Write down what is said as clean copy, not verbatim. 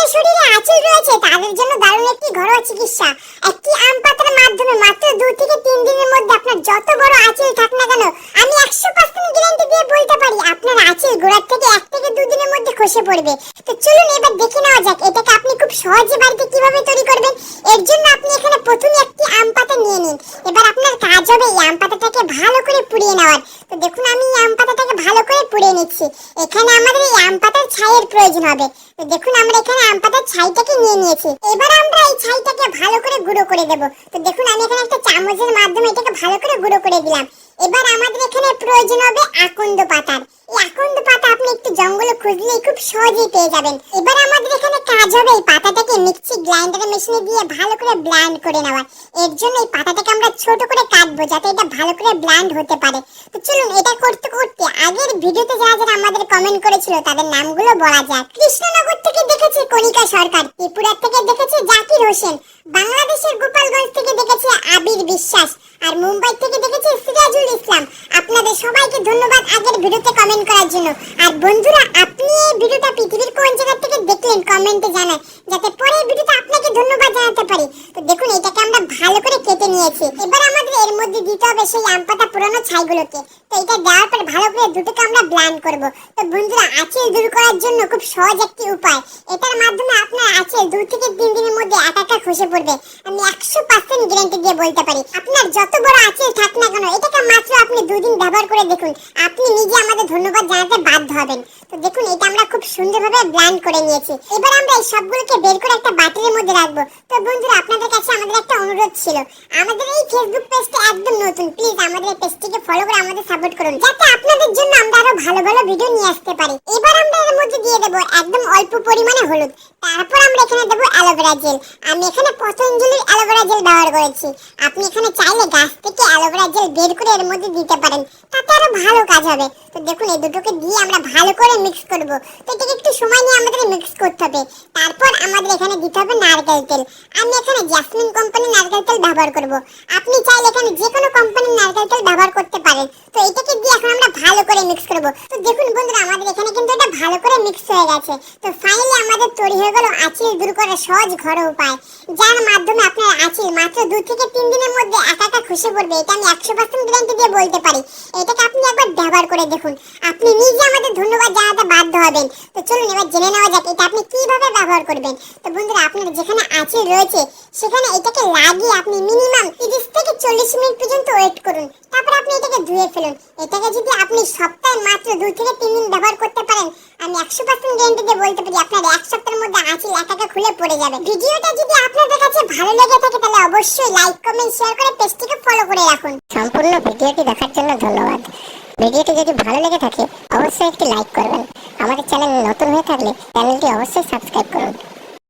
যাদের শরীরে আঁচল রয়েছে তাদের জন্য দারুণ একটি ঘরোয়া চিকিৎসা। একটি আম পাতার মাধ্যমে মাত্র 2 থেকে 3 দিনের মধ্যে আপনার যত বড় আঁচল থাক না কেন, আমি 100% গ্যারান্টি দিয়ে বলতে পারি আপনার আঁচল গোড়ার থেকে 1 থেকে 2 দিনের মধ্যে খসে পড়বে। তো চলুন এবার দেখে নেওয়া যাক এটাকে আপনি খুব সহজে বাড়িতে কিভাবে তৈরি করবেন। এর জন্য আপনি এখানে প্রথমে একটি আম পাতা নিয়ে নিন। এবার আপনার কাজ হবে এই আম পাতাটাকে ভালো করে পুড়িয়ে নেওয়ার। তো দেখুন আমি এই আম পাতাটাকে ভালো করে পুড়িয়ে নিচ্ছি। এখানে আমাদের এই আম পাতার ছাইয়ের প্রয়োজন হবে। তো দেখুন আমরা এখানে আম পাতার ছাইটাকে নিয়ে নিয়েছি। এবার আমরা এই ছাইটাকে ভালো করে গুঁড়ো করে দেব। তো দেখুন আমি এখানে একটা চামচের মাধ্যমে এটাকে ভালো করে গুঁড়ো করে দিলাম। এবার আমাদের এখানে প্রয়োজন হবে আকন্দ পাতার। এই আকন্দ পাতা আপনি একটু জঙ্গলে খুঁজলেই খুব সহজেই পেয়ে যাবেন। এবার আমাদের এখানে কাজ হবে এই পাতাটাকে মিক্সি গ্রাইন্ডার মেশিনে দিয়ে ভালো করে ব্লেন্ড করে নেওয়ার। এর জন্য এই পাতাটাকে আমরা ছোট করে কাটবো যাতে এটা ভালো করে ব্লেন্ড হতে পারে। তো চলুন এটা করতে করতে আগের ভিডিওতে যারা যারা আমাদের কমেন্ট করেছিল তাদের নামগুলো বলা যাক। কৃষ্ণনগর থেকে দেখেছে কণিকা সরকার, ত্রিপুরা থেকে দেখেছে জাকির হোসেন, বাংলাদেশের গোপালগঞ্জ থেকে দেখেছে আবির বিশ্বাস, আর মুম্বাই থেকে দেখেছে সিরাজুল ইসলাম। আপনাদের সবাইকে ধন্যবাদ আগের ভিডিওতে কমেন্ট করার জন্য। আর বন্ধুরা আপনি এই ভিডিওটা পৃথিবীর কোন জায়গা থেকে দেখলেন কমেন্টে জানান, যাতে পরের ভিডিওতে আপনাকে ধন্যবাদ জানাতে পারি। তো দেখুন এটাকে আমরা ভালো করে কেটে নিয়েছি। এবার আমাদের এর মধ্যে দিতে হবে সেই আম পাতা পুরানো ছাইগুলোকে। তো এটা দেওয়ার পর ভালো করে দুটোকে আমরা ব্লেন্ড করব। তো বন্ধুরা আঁচল দূর করার জন্য খুব সহজ একটি উপায়। এটার মাধ্যমে আপনার আঁচল 2 থেকে 3 দিনের মধ্যে একা খসে পড়বে। আমি 100% গ্যারান্টি দিয়ে বলতে পারি। আপনার যত বড় আঁচল থাক না কেন এটাকে মাত্র আপনি 2 দিন ব্যবহার করে দেখুন, আপনি নিজে আমাদের ধন্যবাদ জানাতে বাধ্য হবেন। তো দেখুন এটা আমরা খুব সুন্দরভাবে ব্লেন্ড করে নিয়েছি। এবার আমরা এই সবগুলোকে বের করে একটা বাটির মধ্যে রাখবো। তো বন্ধুরা আপনাদের কাছে আমাদের একটা অনুরোধ ছিল, আমাদের এই ফেসবুক পেজটা একদম নতুন, প্লিজ আমাদের এই পেজটিকে ফলো করে আমাদের সাপোর্ট করুন, যাতে আপনাদের জন্য আমরা আরো ভালো ভালো ভিডিও নিয়ে আসতে পারি। এবার আমরা এর মধ্যে দিয়ে দেব একদম অল্প পরিমাণে হলুদ। তারপর আমরা এখানে দেব অ্যালোভেরা জেল। আমি এখানে পতঞ্জলির অ্যালোভেরা জেল ব্যবহার করেছি। আপনি এখানে চাইলে গাছ থেকে অ্যালোভেরা জেল বের করে এর মধ্যে দিতে পারেন, তাতে আরো ভালো কাজ হবে। তো দেখুন এই দুটোকে দিয়ে আমরা ভালো করে মিক্স করব। তো এটাকে একটু সময় নিয়ে আমাদের মিক্স করতে হবে। তারপর আমাদের এখানে দিতে হবে নারকেল তেল। আমি এখানে জেসমিন কোম্পানির নারকেল তেল ব্যবহার করব। আপনি চাইলে এখানে যে কোনো কোম্পানির নারকেল তেল ব্যবহার করতে পারেন। তো এটাকে দিয়ে এখন আমরা ভালো করে মিক্স করব। তো দেখুন বন্ধুরা আমাদের এখানে কিন্তু এটা ভালো করে মিক্স হয়ে গেছে। তো ফাইনালি আমাদের তৈরি হয়ে গেল আঁচল দূর করার সহজ ঘরোয়া উপায়, যার মাধ্যমে আপনার আঁচল মাত্র 2 থেকে 3 দিনের মধ্যে একা খসে পড়বে। এটা আমি 100% গ্যারান্টি দিয়ে বলতে পারি। এটাকে আপনি একবার ব্যবহার করে দেখুন, আপনি নিজে আমাদের ধন্যবাদ জানাতে বাধ্য হবেন। তো চলুন এবার জেনে নেওয়া যাক এটা আপনি কিভাবে ব্যবহার করবেন। তো বন্ধুরা আপনার যেখানে আঁচল রয়েছে সেখানে এটাকে লাগিয়ে আপনি মিনিমাম 30 থেকে 40 মিনিট পর্যন্ত ওয়েট করুন। তারপর আপনি এটাকে ধুয়ে ফেলুন। এটাকে যদি আপনি সপ্তাহে মাত্র 2 থেকে 3 দিন ব্যবহার করতে পারেন, আমি 100% গ্যারান্টি দিয়ে বলতে পারি আপনার 1 সপ্তাহের মধ্যে আঁচল একা খুলে পড়ে যাবে। ভিডিওটা যদি আপনাদের কাছে ভালো লেগে থাকে তাহলে অবশ্যই লাইক কমেন্ট শেয়ার করে পেজটিকে ফলো করে রাখুন। সম্পূর্ণ ভিডিওটি দেখার জন্য ধন্যবাদ। ভিডিওটি যদি ভালো লেগে থাকে অবশ্যই একটি লাইক করবেন। আমাদের চ্যানেল নতুন হয়ে থাকলে চ্যানেলটি অবশ্যই সাবস্ক্রাইব করুন।